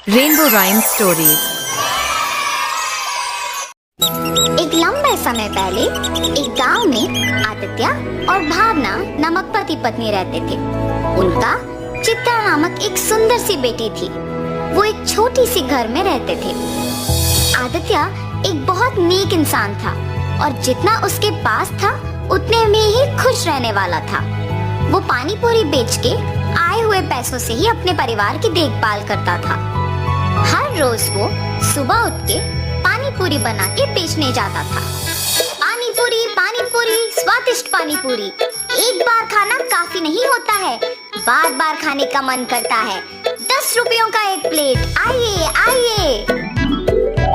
Rainbow rhyme stories. एक लंबे समय पहले एक गांव में आदित्य और भावना नामक पति पत्नी रहते थे। उनका चित्रा नामक एक सुंदर सी बेटी थी। वो एक छोटी सी घर में रहते थे। आदित्य एक बहुत नेक इंसान था और जितना उसके पास था उतने में ही खुश रहने वाला था। वो पानी पूरी बेच के आए हुए पैसों से ही अपने परिवार की देखभाल करता था। हर रोज वो सुबह उठ के पानी पूरी बना के बेचने जाता था। पानी पूरी, स्वादिष्ट पानी पूरी। एक बार खाना काफी नहीं होता है, बार बार खाने का मन करता है। 10 रुपयों का एक प्लेट, आइए आइए।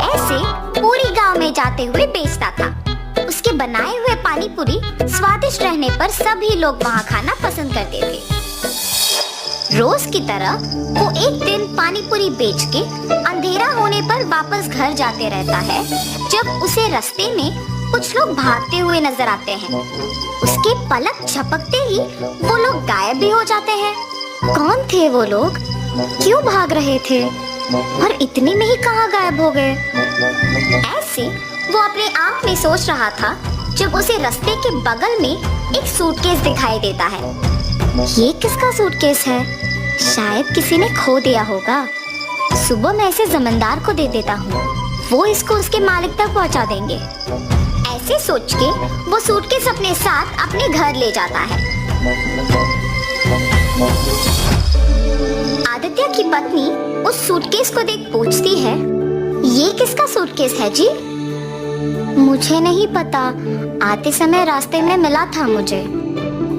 ऐसे पूरी गांव में जाते हुए बेचता था। उसके बनाए हुए पानी पूरी स्वादिष्ट रहने पर सभी लोग वहाँ खाना पसंद करते थे। रोज की तरह वो एक दिन पानी पूरी बेच के अंधेरा होने पर वापस घर जाते रहता है, जब उसे रास्ते में कुछ लोग भागते हुए नजर आते हैं। उसके पलक झपकते ही वो लोग गायब भी हो जाते हैं। कौन थे वो लोग? क्यों भाग रहे थे? और इतने में ही कहाँ गायब हो गए? ऐसे वो अपने आप में सोच रहा था जब उसे रास्ते के बगल में एक सूटकेस दिखाई देता है। ये किसका सूटकेस है? शायद किसी ने खो दिया होगा। सुबह मैं इसे जमींदार को दे देता हूँ, वो इसको उसके मालिक तक पहुँचा देंगे। ऐसे सोच के वो सूटकेस अपने साथ अपने घर ले जाता है। आदित्य की पत्नी उस सूटकेस को देख पूछती है, ये किसका सूटकेस है जी? मुझे नहीं पता, आते समय रास्ते में मिला था मुझे।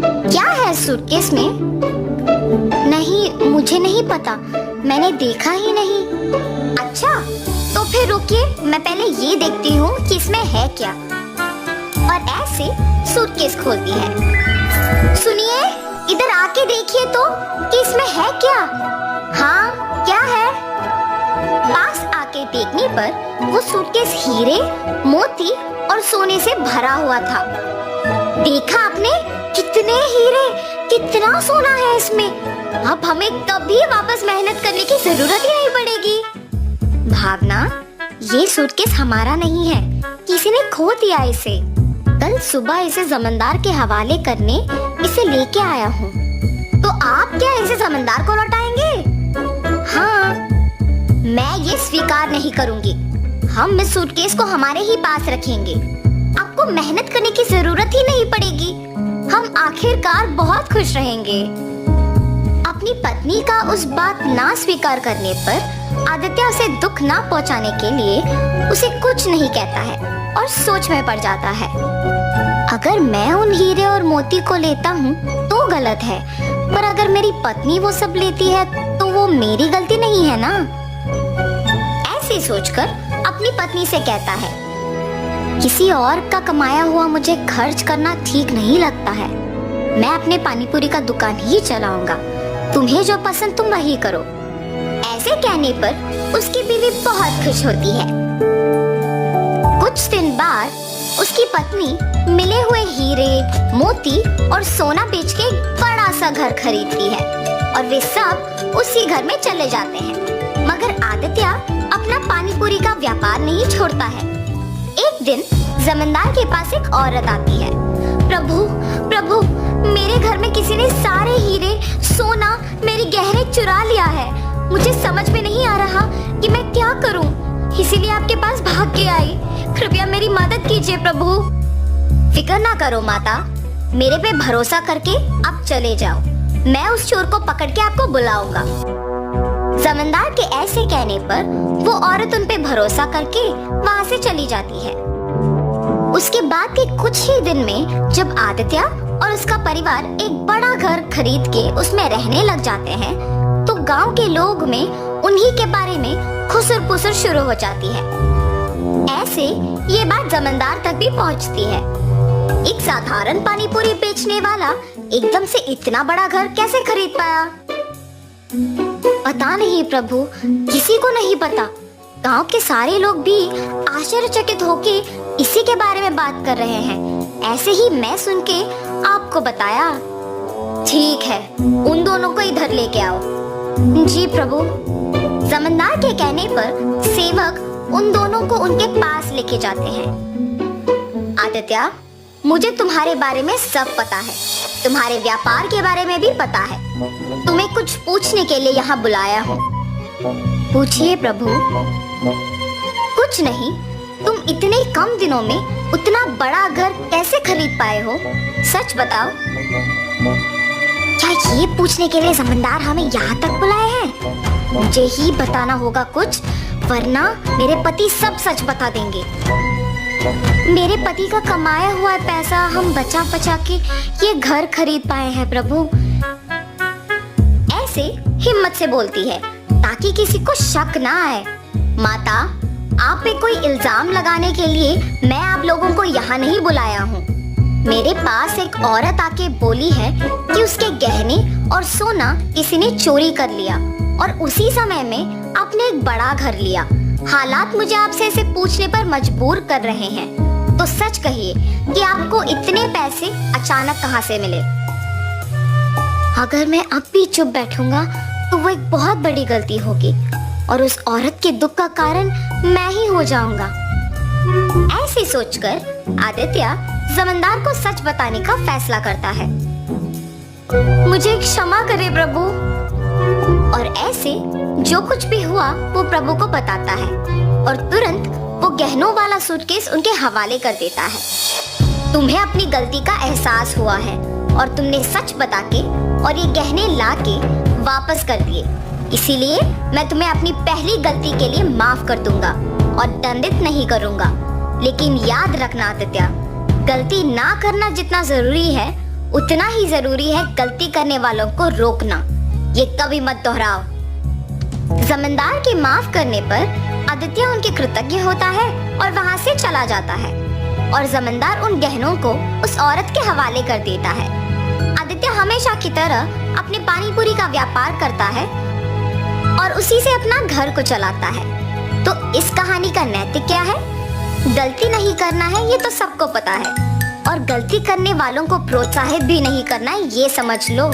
क्या है सूटकेस में? नहीं, मुझे नहीं पता, मैंने देखा ही नहीं। अच्छा, तो फिर रुकिए, मैं पहले ये देखती हूँ कि इसमें है क्या। और ऐसे सूटकेस खोलती है। सुनिए, इधर आके देखिए तो कि इसमें है क्या। हाँ, क्या है? पास आके देखने पर वो सूटकेस हीरे, मोती और सोने से भरा हुआ था। देखा आपने? कितने हीरे, कितना सोना है इसमें। अब हमें कभी वापस मेहनत करने की जरूरत ही नहीं पड़ेगी। भावना, ये सूटकेस हमारा नहीं है, किसी ने खो दिया इसे। कल सुबह इसे जमींदार के हवाले करने इसे लेके आया हूँ। तो आप क्या इसे जमींदार को लौटाएंगे? हाँ, मैं ये स्वीकार नहीं करूँगी। हम इस सूटकेस को हमारे ही पास रखेंगे। आपको मेहनत करने की जरूरत ही नहीं पड़ेगी। हम आखिरकार बहुत खुश रहेंगे। अपनी पत्नी का उस बात ना स्वीकार करने पर आदित्य उसे दुख ना पहुंचाने के लिए उसे कुछ नहीं कहता है और सोच में पड़ जाता है। अगर मैं उन हीरे और मोती को लेता हूँ तो गलत है, पर अगर मेरी पत्नी वो सब लेती है तो वो मेरी गलती नहीं है ना। ऐसे सोचकर अपनी पत्नी से कहता है, किसी और का कमाया हुआ मुझे खर्च करना ठीक नहीं लगता है। मैं अपने पानीपुरी का दुकान ही चलाऊंगा। तुम्हें जो पसंद तुम वही करो। ऐसे कहने पर उसकी बीवी बहुत खुश होती है। कुछ दिन बाद उसकी पत्नी मिले हुए हीरे, मोती और सोना बेच के एक बड़ा सा घर खरीदती है और वे सब उसी घर में चले जाते हैं। मगर आदित्य अपना पानीपुरी का व्यापार नहीं छोड़ता है। एक दिन जमींदार के पास एक औरत आती है। प्रभु, प्रभु, मेरे घर में किसी ने सारे हीरे, सोना, मेरी गहने चुरा लिया है। मुझे समझ में नहीं आ रहा कि मैं क्या करूं, इसीलिए आपके पास भाग के आई। कृपया मेरी मदद कीजिए प्रभु। फिक्र ना करो माता, मेरे पे भरोसा करके आप चले जाओ। मैं उस चोर को पकड़ के आपको बुलाऊंगा। जमींदार के ऐसे कहने पर वो औरत उन पे भरोसा करके वहाँ से चली जाती है। उसके बाद के कुछ ही दिन में जब आदित्य और उसका परिवार एक बड़ा घर खरीद के उसमें रहने लग जाते हैं, तो गांव के लोग में उन्हीं के बारे में खुसर पुसर शुरू हो जाती है। ऐसे ये बात जमींदार तक भी पहुंचती है। एक साधारण पानी पूरी बेचने वाला एकदम से इतना बड़ा घर कैसे खरीद पाया? पता नहीं प्रभु, किसी को नहीं पता। गांव के सारे लोग भी आश्चर्यचकित होके इसी के बारे में बात कर रहे हैं। ऐसे ही मैं सुन के आपको बताया। ठीक है, उन दोनों को इधर लेके आओ। जी प्रभु। जमींदार जमींदार के कहने पर सेवक उन दोनों को उनके पास लेके जाते हैं। आदित्य, मुझे तुम्हारे बारे में सब पता है, तुम्हारे व्यापार के बारे में भी पता है। तुम्हें कुछ पूछने के लिए यहाँ बुलाया हूँ। पूछिए प्रभु। कुछ नहीं, तुम इतने कम दिनों में उतना बड़ा घर कैसे खरीद पाए हो? सच बताओ। क्या ये पूछने के लिए जमींदार हमें यहाँ तक बुलाए हैं? मुझे ही बताना होगा कुछ, वरना मेरे पति सब सच बता देंगे। मेरे पति का कमाया हुआ पैसा हम बचा बचा के ये घर खरीद पाए हैं प्रभु। ऐसे हिम्मत से बोलती है ताकि किसी को शक ना आए। माता, आप पे कोई इल्जाम लगाने के लिए मैं आप लोगों को यहाँ नहीं बुलाया हूँ। मेरे पास एक औरत आके बोली है कि उसके गहने और सोना किसी ने चोरी कर लिया और उसी समय में आपने एक बड़ा घर लिया। हालात मुझे आपसे ऐसे पूछने पर मजबूर कर रहे हैं, तो सच कहिए कि आपको इतने पैसे अचानक कहाँ से मिले? अगर मैं अब भी चुप बैठूंगा तो वो एक बहुत बड़ी गलती होगी और उस औरत के दुख का कारण मैं ही हो जाऊंगा। ऐसे सोचकर आदित्य जमींदार को सच बताने का फैसला करता है। मुझे क्षमा करे प्रभु। और ऐसे जो कुछ भी हुआ वो प्रभु को बताता है और तुरंत वो गहनों वाला सूटकेस उनके हवाले कर देता है। तुम्हें अपनी गलती का एहसास हुआ है और तुमने सच बता के और ये गहने ला के वापस कर दिए, इसीलिए मैं तुम्हें अपनी पहली गलती के लिए माफ कर दूंगा और दंडित नहीं करूंगा। लेकिन याद रखना आदित्य, गलती ना करना जितना जरूरी है उतना ही जरूरी है गलती करने वालों को रोकना। ये कभी मत दोहराओ। जमींदार के माफ करने पर आदित्य उनके कृतज्ञ होता है और वहां से चला जाता है और जमींदार उन गहनों को उस औरत के हवाले कर देता है। आदित्य हमेशा की तरह अपने पानी पूरी का व्यापार करता है और उसी से अपना घर को चलाता है। तो इस कहानी का नैतिक क्या है? गलती नहीं करना है, ये तो सबको पता है, और गलती करने वालों को प्रोत्साहित भी नहीं करना है, ये समझ लो।